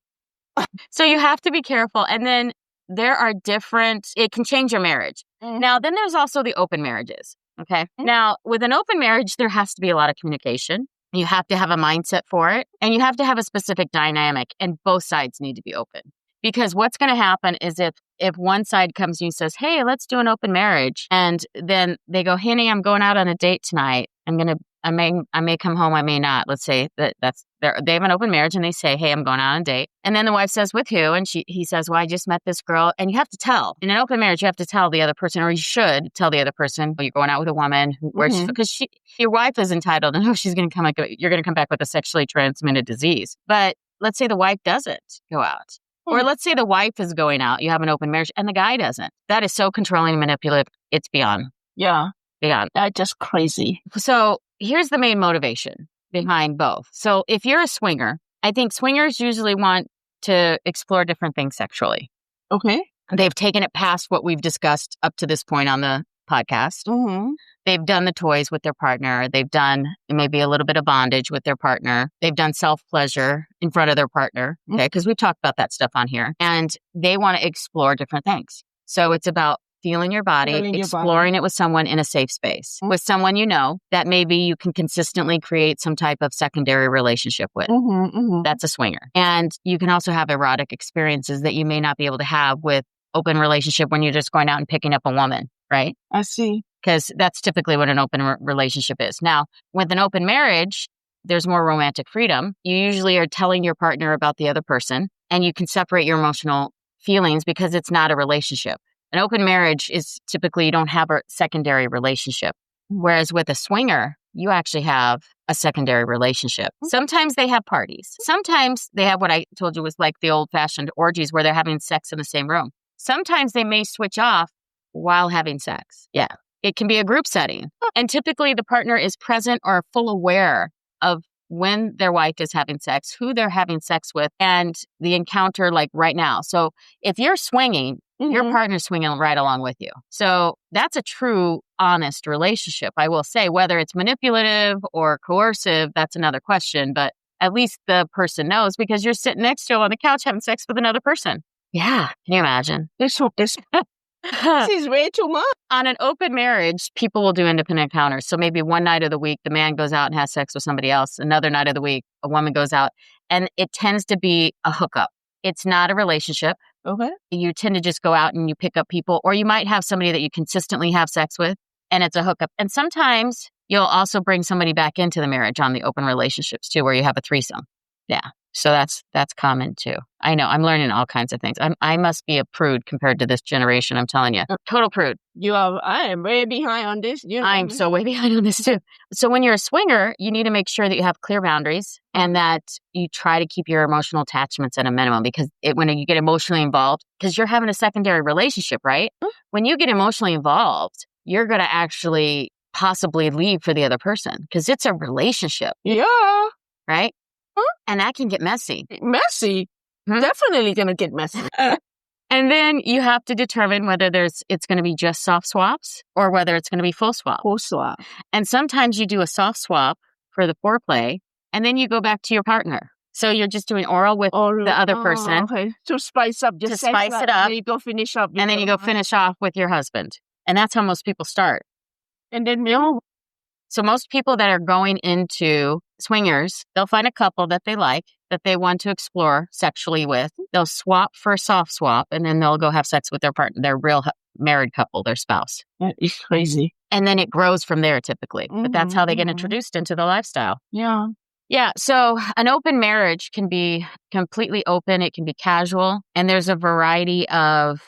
So you have to be careful. And then there are it can change your marriage. Now, then there's also the open marriages. Okay. Now, with an open marriage, there has to be a lot of communication. You have to have a mindset for it, and you have to have a specific dynamic, and both sides need to be open. Because what's going to happen is if one side comes to you and says, hey, let's do an open marriage, and then they go, honey, I'm going out on a date tonight. I may come home, I may not. Let's say they have an open marriage and they say, hey, I'm going out on a date. And then the wife says, with who? And he says, well, I just met this girl. And you have to tell. In an open marriage, you have to tell the other person, or you should tell the other person, you're going out with a woman because your wife is entitled to know you're going to come back with a sexually transmitted disease. But let's say the wife doesn't go out. Or let's say the wife is going out, you have an open marriage, and the guy doesn't. That is so controlling and manipulative. It's beyond. Yeah. Beyond. That's just crazy. So here's the main motivation behind both. So if you're a swinger, I think swingers usually want to explore different things sexually. Okay. They've taken it past what we've discussed up to this point on the podcast. They've done the toys with their partner. They've done maybe a little bit of bondage with their partner. They've done self-pleasure in front of their partner. Okay. Because we've talked about that stuff on here. And they want to explore different things. So it's about feeling your body, exploring it with someone in a safe space, with someone you know that maybe you can consistently create some type of secondary relationship with. That's a swinger. And you can also have erotic experiences that you may not be able to have with open relationship when you're just going out and picking up a woman, right? I see. Because that's typically what an open relationship is. Now, with an open marriage, there's more romantic freedom. You usually are telling your partner about the other person, and you can separate your emotional feelings because it's not a relationship. An open marriage is typically you don't have a secondary relationship. Whereas with a swinger, you actually have a secondary relationship. Sometimes they have parties. Sometimes they have what I told you was like the old-fashioned orgies where they're having sex in the same room. Sometimes they may switch off while having sex. Yeah. It can be a group setting. And typically the partner is present or full aware of when their wife is having sex, who they're having sex with, and the encounter like right now. So if you're swinging, your partner's swinging right along with you. So that's a true, honest relationship. I will say whether it's manipulative or coercive, that's another question. But at least the person knows because you're sitting next to them on the couch having sex with another person. Yeah. Can you imagine? This is way too much. On an open marriage, people will do independent encounters. So maybe one night of the week, the man goes out and has sex with somebody else. Another night of the week, a woman goes out. And it tends to be a hookup. It's not a relationship. Okay. You tend to just go out and you pick up people, or you might have somebody that you consistently have sex with, and it's a hookup. And sometimes you'll also bring somebody back into the marriage on the open relationships too, where you have a threesome. Yeah. So that's common too. I know. I'm learning all kinds of things. I must be a prude compared to this generation. I'm telling you, total prude. I am way behind on this. I'm so way behind on this too. So when you're a swinger, you need to make sure that you have clear boundaries and that you try to keep your emotional attachments at a minimum because when you get emotionally involved, because you're having a secondary relationship, right? When you get emotionally involved, you're going to actually possibly leave for the other person because it's a relationship. Yeah. Right? And that can get messy. Messy? Definitely going to get messy. And then you have to determine whether it's going to be just soft swaps or whether it's going to be full swap. Full swap. And sometimes you do a soft swap for the foreplay and then you go back to your partner. So you're just doing oral with the other person. Okay. To spice up, just to spice it up. Then you go finish up. And then you go finish off with your husband. And that's how most people start. And then, so most people that are going into swingers, they'll find a couple that they like, that they want to explore sexually with. They'll swap for a soft swap, and then they'll go have sex with their partner, their real married couple, their spouse. That is crazy. And then it grows from there typically. But that's how they get introduced into the lifestyle. Yeah. Yeah. So an open marriage can be completely open. It can be casual. And there's a variety of,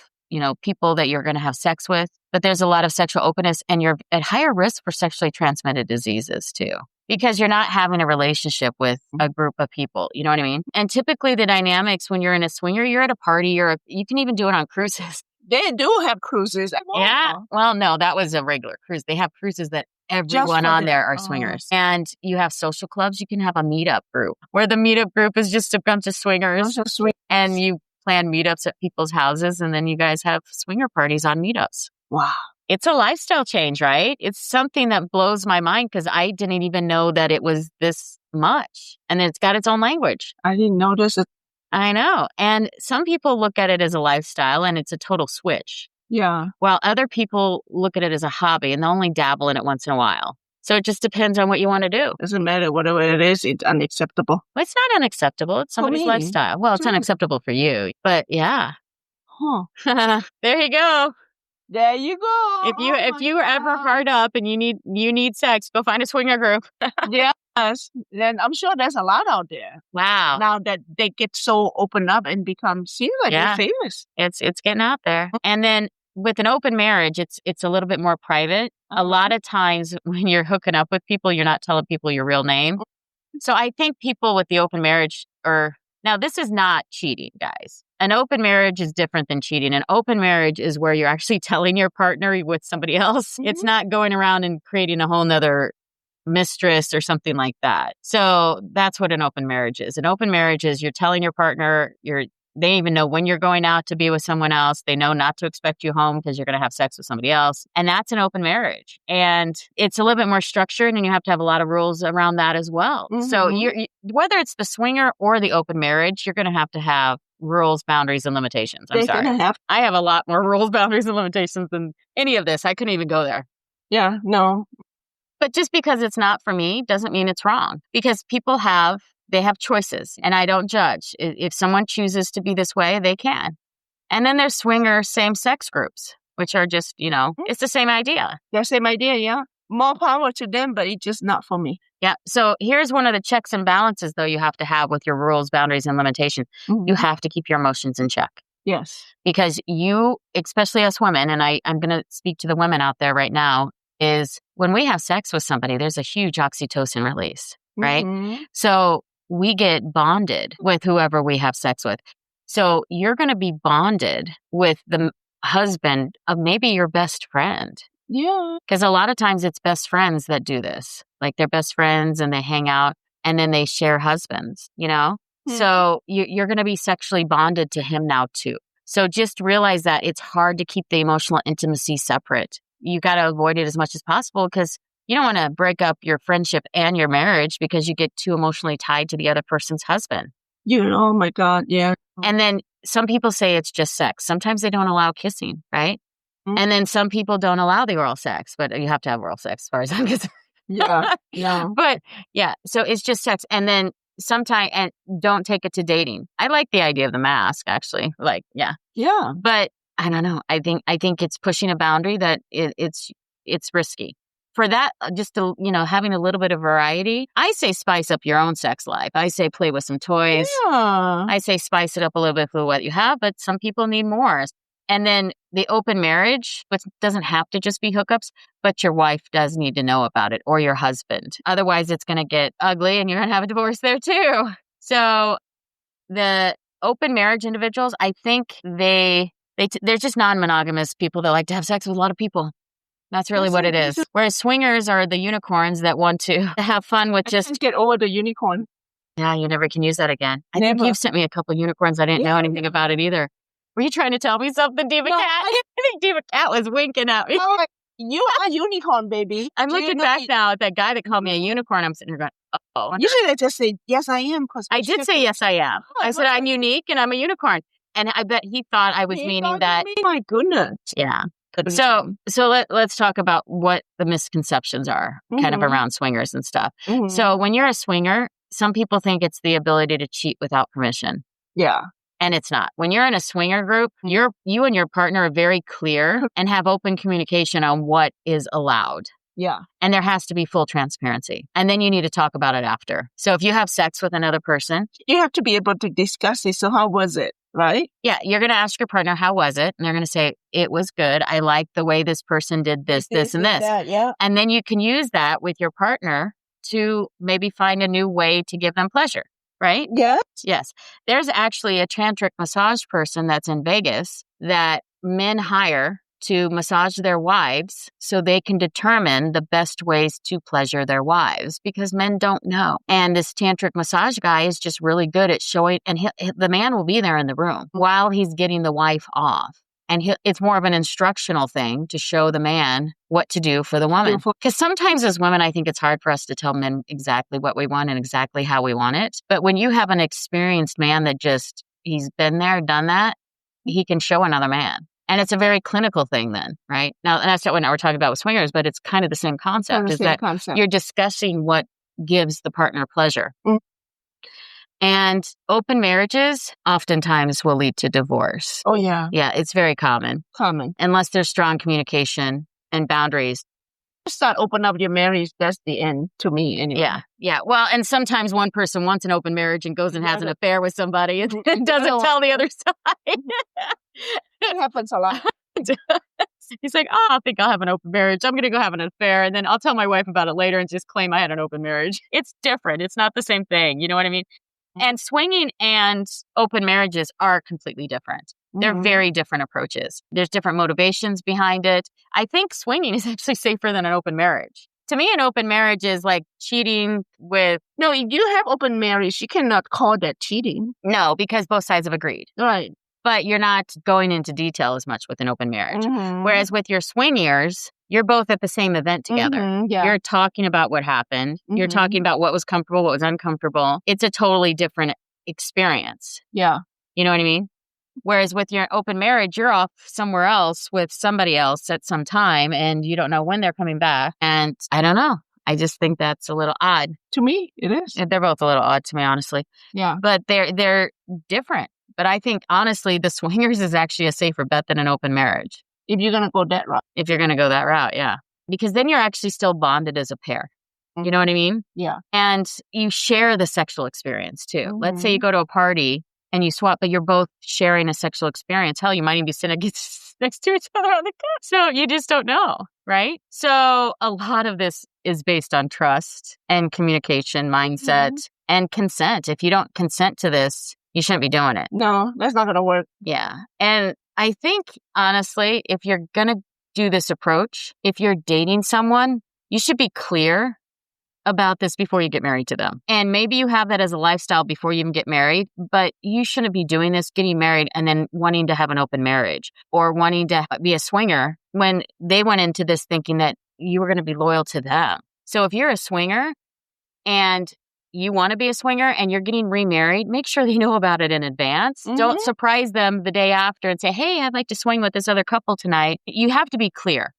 people that you're going to have sex with. But there's a lot of sexual openness, and you're at higher risk for sexually transmitted diseases too, because you're not having a relationship with a group of people. You know what I mean? And typically the dynamics when you're in a swinger, you're at a party, you can even do it on cruises. They do have cruises. Yeah. Well, no, that was a regular cruise. They have cruises that everyone on there are swingers. And you have social clubs. You can have a meetup group where the meetup group is just a bunch of swingers. And you plan meetups at people's houses, and then you guys have swinger parties on meetups. Wow. It's a lifestyle change, right? It's something that blows my mind because I didn't even know that it was this much. And it's got its own language. I didn't notice it. I know. And some people look at it as a lifestyle and it's a total switch. Yeah. While other people look at it as a hobby and they only dabble in it once in a while. So it just depends on what you want to do. Doesn't matter whatever it is, it's unacceptable. Well, it's not unacceptable. It's somebody's lifestyle. Well, it's unacceptable for you. But yeah. Huh. There you go. There you go. If you were ever hard up and you need sex, go find a swinger group. Yes. Then I'm sure there's a lot out there. Wow. Now that they get so open up and seem like they're famous. It's getting out there. And then with an open marriage, it's a little bit more private. A lot of times when you're hooking up with people, you're not telling people your real name. So I think people with the open marriage now this is not cheating, guys. An open marriage is different than cheating. An open marriage is where you're actually telling your partner with somebody else. Mm-hmm. It's not going around and creating a whole nother mistress or something like that. So that's what an open marriage is. An open marriage is you're telling your partner, they even know when you're going out to be with someone else. They know not to expect you home because you're going to have sex with somebody else. And that's an open marriage. And it's a little bit more structured, and you have to have a lot of rules around that as well. Mm-hmm. So whether it's the swinger or the open marriage, you're going to have rules, boundaries, and limitations. I'm sorry. I have a lot more rules, boundaries, and limitations than any of this. I couldn't even go there. Yeah, no. But just because it's not for me doesn't mean it's wrong, because people have choices, and I don't judge. If someone chooses to be this way, they can. And then there's swinger same-sex groups, which are just, it's the same idea. The same idea, yeah. More power to them, but it's just not for me. Yeah. So here's one of the checks and balances, though, you have to have with your rules, boundaries, and limitations. Mm-hmm. You have to keep your emotions in check. Yes. Because especially us women, and I'm going to speak to the women out there right now, is when we have sex with somebody, there's a huge oxytocin release, right? Mm-hmm. So we get bonded with whoever we have sex with. So you're going to be bonded with the husband of maybe your best friend. Yeah. Because a lot of times it's best friends that do this. Like they're best friends and they hang out and then they share husbands, Mm-hmm. So you're going to be sexually bonded to him now too. So just realize that it's hard to keep the emotional intimacy separate. You got to avoid it as much as possible, because you don't want to break up your friendship and your marriage because you get too emotionally tied to the other person's husband. Oh my God, yeah. And then some people say it's just sex. Sometimes they don't allow kissing, right? Mm-hmm. And then some people don't allow the oral sex, but you have to have oral sex as far as I'm concerned. Yeah. But yeah, so it's just sex. And then sometimes, and don't take it to dating. I like the idea of the mask, actually. Yeah. But I don't know. I think it's pushing a boundary that it's risky. For that, just to, having a little bit of variety, I say spice up your own sex life. I say play with some toys. Yeah. I say spice it up a little bit with what you have, but some people need more. And then the open marriage, which doesn't have to just be hookups, but your wife does need to know about it, or your husband. Otherwise, it's going to get ugly and you're going to have a divorce there too. So the open marriage individuals, I think they're just non-monogamous people that like to have sex with a lot of people. That's really what it is. Whereas swingers are the unicorns that want to have fun with just... get over the unicorn. Yeah, you never can use that again. I think you've sent me a couple of unicorns. I didn't know anything about it either. Were you trying to tell me something, Diva Cat? I think Diva Cat was winking at me. You are unicorn, baby. I'm looking back now at that guy that called me a unicorn. I'm sitting here going, oh. You should have just said, yes, I am. I did say, yes, I am. I said, I'm unique and I'm a unicorn. And I bet he thought I was meaning that. My goodness. Yeah. So let's talk about what the misconceptions are kind of around swingers and stuff. So when you're a swinger, some people think it's the ability to cheat without permission. Yeah. And it's not. When you're in a swinger group, you and your partner are very clear and have open communication on what is allowed. Yeah. And there has to be full transparency. And then you need to talk about it after. So if you have sex with another person, you have to be able to discuss it. So how was it? Right? Yeah. You're going to ask your partner, how was it? And they're going to say, it was good. I like the way this person did this, this, and this. That, yeah. And then you can use that with your partner to maybe find a new way to give them pleasure. Right? Yes. Yes. There's actually a tantric massage person that's in Vegas that men hire to massage their wives so they can determine the best ways to pleasure their wives because men don't know. And this tantric massage guy is just really good at showing, and the man will be there in the room while he's getting the wife off. And it's more of an instructional thing to show the man what to do for the woman. Because sometimes as women, I think it's hard for us to tell men exactly what we want and exactly how we want it. But when you have an experienced man that he's been there, done that, he can show another man. And it's a very clinical thing then, right? Now, and that's not what we're talking about with swingers, but it's kind of the same concept. You're discussing what gives the partner pleasure. And open marriages oftentimes will lead to divorce. Oh, yeah. Yeah, it's very common. Unless there's strong communication and boundaries. Start open up your marriage, that's the end to me anyway. Yeah. Well, and sometimes one person wants an open marriage and goes and has an affair with somebody and doesn't tell the other side. It happens a lot. He's like, I think I'll have an open marriage. I'm going to go have an affair. And then I'll tell my wife about it later and just claim I had an open marriage. It's different. It's not the same thing. You know what I mean? And swinging and open marriages are completely different. They're very different approaches. There's different motivations behind it. I think swinging is actually safer than an open marriage. To me, an open marriage is like cheating with... No, if you have open marriage, you cannot call that cheating. No, because both sides have agreed. Right. But you're not going into detail as much with an open marriage. Whereas with your swingers, you're both at the same event together. Yeah. You're talking about what happened. You're talking about what was comfortable, what was uncomfortable. It's a totally different experience. Yeah. You know what I mean? Whereas with your open marriage, you're off somewhere else with somebody else at some time and you don't know when they're coming back. And I don't know. I just think that's a little odd. To me, it is. They're both a little odd to me, honestly. Yeah. But they're different. But I think, honestly, the swingers is actually a safer bet than an open marriage. If you're going to go that route. If you're going to go that route, yeah. Because then you're actually still bonded as a pair. You know what I mean? Yeah. And you share the sexual experience, too. Let's say you go to a party and you swap, but you're both sharing a sexual experience. Hell, you might even be sitting next to each other on the couch. So you just don't know, right? So a lot of this is based on trust and communication, mindset, and consent. If you don't consent to this, you shouldn't be doing it. No, that's not going to work. Yeah. And I think, honestly, if you're going to do this approach, if you're dating someone, you should be clear about this before you get married to them. And maybe you have that as a lifestyle before you even get married, but you shouldn't be doing this, getting married, and then wanting to have an open marriage or wanting to be a swinger when they went into this thinking that you were going to be loyal to them. So if you're a swinger and you want to be a swinger and you're getting remarried, make sure they know about it in advance. Don't surprise them the day after and say, hey, I'd like to swing with this other couple tonight. You have to be clear.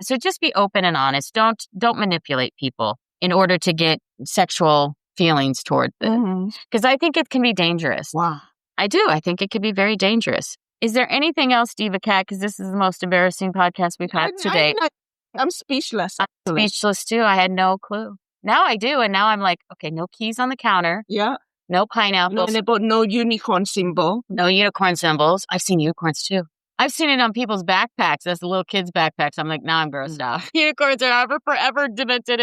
So just be open and honest. Don't manipulate people in order to get sexual feelings toward them. Because I think it can be dangerous. Wow. I do. I think it can be very dangerous. Is there anything else, Diva Cat? Because this is the most embarrassing podcast we've had to date. I'm speechless. I'm speechless too. I had no clue. Now I do. And now I'm like, okay, no keys on the counter. Yeah. No pineapples. No unicorn symbol. No unicorn symbols. I've seen unicorns too. I've seen it on people's backpacks. That's the little kids' backpacks. I'm like, now I'm grossed out. Unicorns are forever demented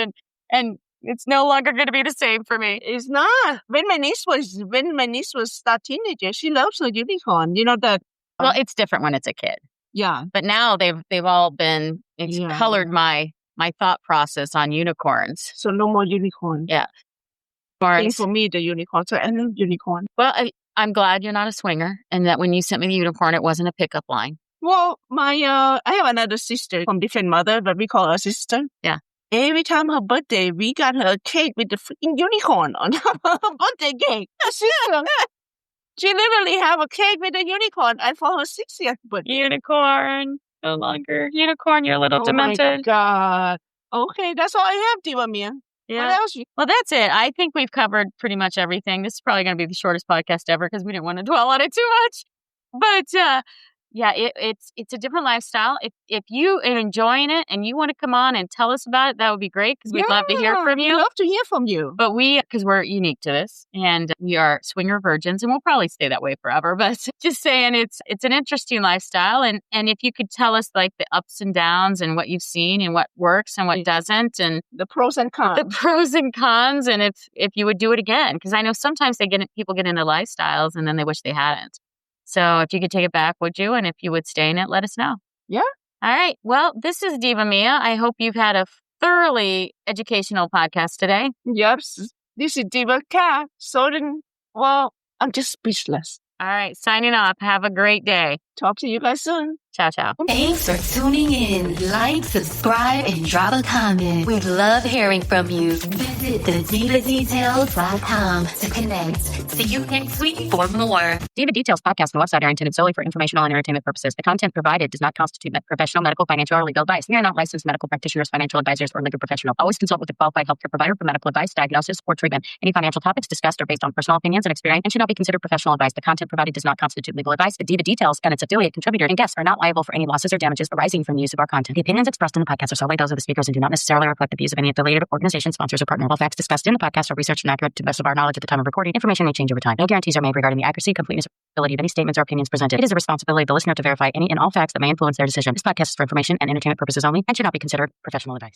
and it's no longer going to be the same for me. It's not. When my niece was a teenager, she loves a unicorn. You know that. Well, it's different when it's a kid. Yeah. But now they've all been colored my thought process on unicorns. So no more unicorn. Yeah. For me, the unicorn. So I love unicorn. Well, I'm glad you're not a swinger and that when you sent me the unicorn, it wasn't a pickup line. Well, I have another sister from different mother, but we call her sister. Yeah. Every time her birthday, we got her a cake with the freaking unicorn on her birthday cake. She literally have a cake with a unicorn and for her 60th birthday. Unicorn. No longer. Unicorn, you're a little demented. Oh my God. Okay, that's all I have, Diva Mia. Yeah. What else? Well, that's it. I think we've covered pretty much everything. This is probably going to be the shortest podcast ever because we didn't want to dwell on it too much. But yeah, it's a different lifestyle. If you are enjoying it and you want to come on and tell us about it, that would be great because we'd love to hear from you. We'd love to hear from you. But because we're unique to this and we are swinger virgins and we'll probably stay that way forever. But just saying it's an interesting lifestyle. And if you could tell us like the ups and downs and what you've seen and what works and what doesn't and the pros and cons. And if you would do it again. Because I know sometimes people get into lifestyles and then they wish they hadn't. So if you could take it back, would you? And if you would stay in it, let us know. Yeah. All right. Well, this is Diva Mia. I hope you've had a thoroughly educational podcast today. Yep. This is Diva Cat. I'm just speechless. All right. Signing off. Have a great day. Talk to you guys soon. Ciao, ciao. Thanks for tuning in. Like, subscribe, and drop a comment. We love hearing from you. Visit thedivadetails.com to connect. See you next week for more. Diva Details podcast and website are intended solely for informational and entertainment purposes. The content provided does not constitute professional, medical, financial, or legal advice. We are not licensed medical practitioners, financial advisors, or legal professionals. Always consult with a qualified healthcare provider for medical advice, diagnosis, or treatment. Any financial topics discussed are based on personal opinions and experience and should not be considered professional advice. The content provided does not constitute legal advice. The Diva Details and its affiliate, contributor, and guests are not liable for any losses or damages arising from the use of our content. The opinions expressed in the podcast are solely those of the speakers and do not necessarily reflect the views of any affiliated organization, sponsors, or partner. All facts discussed in the podcast are researched and accurate to the best of our knowledge at the time of recording. Information may change over time. No guarantees are made regarding the accuracy, completeness, or ability of any statements or opinions presented. It is the responsibility of the listener to verify any and all facts that may influence their decision. This podcast is for information and entertainment purposes only and should not be considered professional advice.